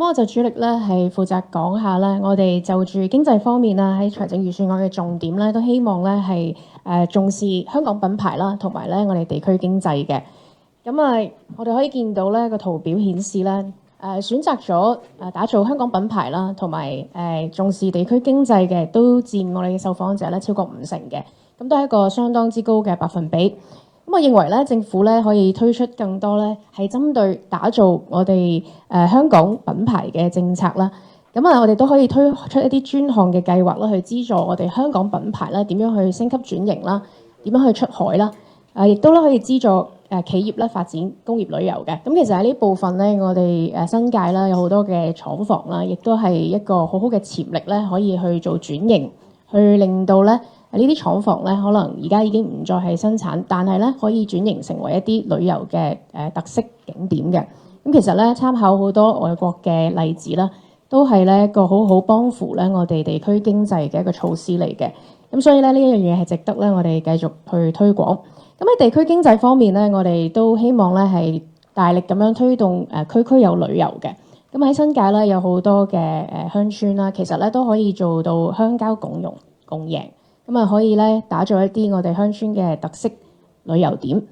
我就主力咧係負責講下咧，我哋就住經濟方面啦，喺財政預算案嘅重點咧，都希望咧係重視香港品牌啦，同埋咧我哋地區經濟嘅。咁我哋可以見到咧個圖表顯示咧，選擇咗打造香港品牌啦，同埋重視地區經濟嘅，都佔我哋嘅受訪者咧超過50%嘅，咁都係一個相當之高嘅百分比。咁我認為咧，政府咧可以推出更多咧係針對打造我哋香港品牌嘅政策啦。咁我哋都可以推出一啲專項嘅計劃啦，去資助我哋香港品牌咧點樣去升級轉型啦，點樣去出海啦。亦都咧可以資助企業咧發展工業旅遊嘅。咁其實喺呢部分咧，我哋新界啦有好多嘅廠房啦，亦都係一個好好嘅潛力咧，可以去做轉型，去令到咧呢啲廠房咧可能而家已經唔再係生產，但係咧可以轉型成為一啲旅遊嘅特色景點嘅。咁其實咧參考好多外國嘅例子啦，都係咧一個好好幫扶咧我哋地區經濟嘅一個措施嚟嘅。咁所以咧呢一樣嘢係值得咧我哋繼續去推廣。咁喺地區經濟方面咧，我哋都希望咧係大力咁樣推動區區有旅遊嘅。咁喺新界咧有好多嘅鄉村啦，其實咧都可以做到鄉郊共融共贏。咁可以咧打造一啲我哋鄉村嘅特色旅遊點。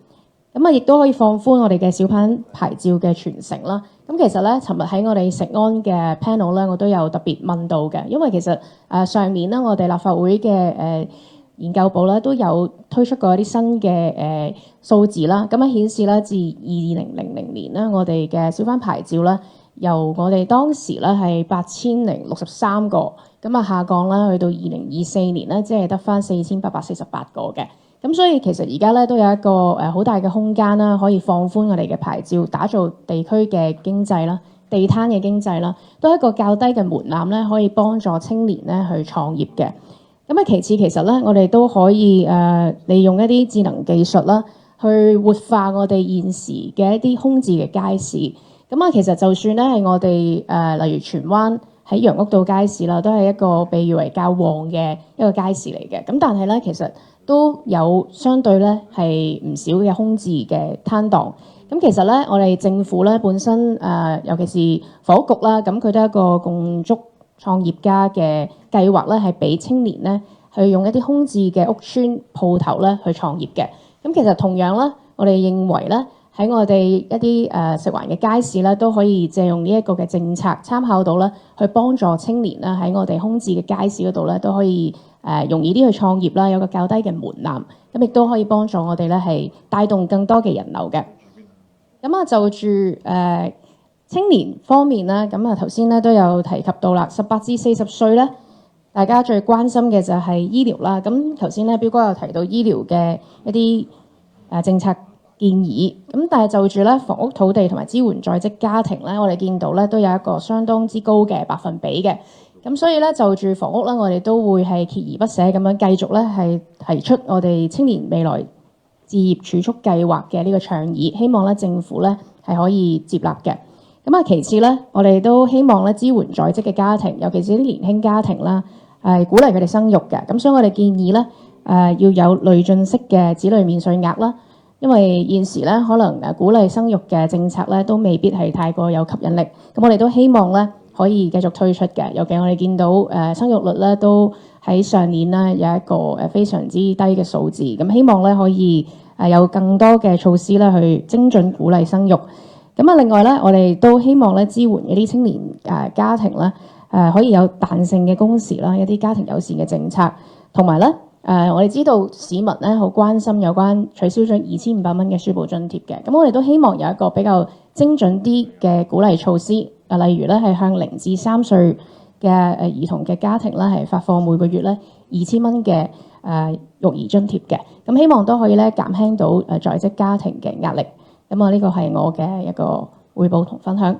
咁亦都可以放寬我哋嘅小販牌照嘅傳承啦。咁其實咧，尋日喺我哋食安嘅 panel 咧，我都有特別問到嘅，因為其實上年咧，我哋立法會嘅研究部咧都有推出過一啲新嘅數字啦。咁顯示咧，自2000年咧，我哋嘅小販牌照咧，由我哋當時咧係8063個，咁下降啦，去到2024年咧，只係得返4848個嘅。咁所以其實而家咧都有一個好大嘅空間啦，可以放寬我哋嘅牌照，打造地區嘅經濟啦、地攤嘅經濟啦，都係一個較低嘅門檻咧，可以幫助青年咧去創業嘅。咁其次其實咧，我哋都可以利用一啲智能技術啦，去活化我哋現時嘅一啲空置嘅街市。咁其實就算咧係我哋例如荃灣喺楊屋道街市啦，都係一個被譽為較旺嘅一個街市嚟嘅。咁但係咧，其實都有相對咧係唔少嘅空置嘅攤檔。咁其實咧，我哋政府咧本身尤其是房屋局啦，咁佢都係一個共築創業家嘅計劃咧，係俾青年咧去用一啲空置嘅屋邨鋪頭咧去創業嘅。咁其實同樣咧，我哋認為咧喺我哋一啲食環嘅街市咧，都可以借用呢一個嘅政策參考到咧，去幫助青年啦喺我哋空置嘅街市嗰度咧都可以容易啲去創業啦，有個較低嘅門檻，咁亦都可以幫助我哋咧係帶動更多嘅人流嘅。咁就住青年方面啦，咁頭先咧都有提及到啦，18至40歲咧，大家最關心嘅就係醫療啦。咁頭先咧標哥有提到醫療嘅一啲政策建議，咁但係就住咧房屋土地同埋支援在職家庭咧，我哋見到咧都有一個相當之高嘅百分比嘅。咁所以咧就住房屋咧，我哋都會係鍥而不捨咁樣繼續咧係提出我哋青年未來置業儲蓄計劃嘅呢個倡議，希望咧政府咧係可以接納嘅。咁其次咧，我哋都希望咧支援在職嘅家庭，尤其是啲年輕家庭啦，鼓勵佢哋生育嘅。咁所以我哋建議咧要有累進式嘅子女免稅額啦，因為現時咧可能鼓勵生育嘅政策咧都未必係太過有吸引力。咁我哋都希望咧可以繼續推出嘅，尤其我哋見到生育率咧都喺上年咧有一個非常之低嘅數字。咁希望咧可以有更多嘅措施咧去精準鼓勵生育。咁另外咧，我哋都希望咧支援一啲青年家庭咧可以有彈性嘅工時啦，一啲家庭友善嘅政策，同埋咧我哋知道市民咧好關心有關取消咗2500蚊嘅書簿津貼嘅。咁我哋都希望有一個比較精準啲嘅鼓勵措施，例如咧係向0至3歲嘅兒童嘅家庭咧係發放每個月咧2000蚊嘅育兒津貼嘅。咁希望都可以咧減輕到在職家庭嘅壓力。咁呢個係我嘅一個匯報同分享。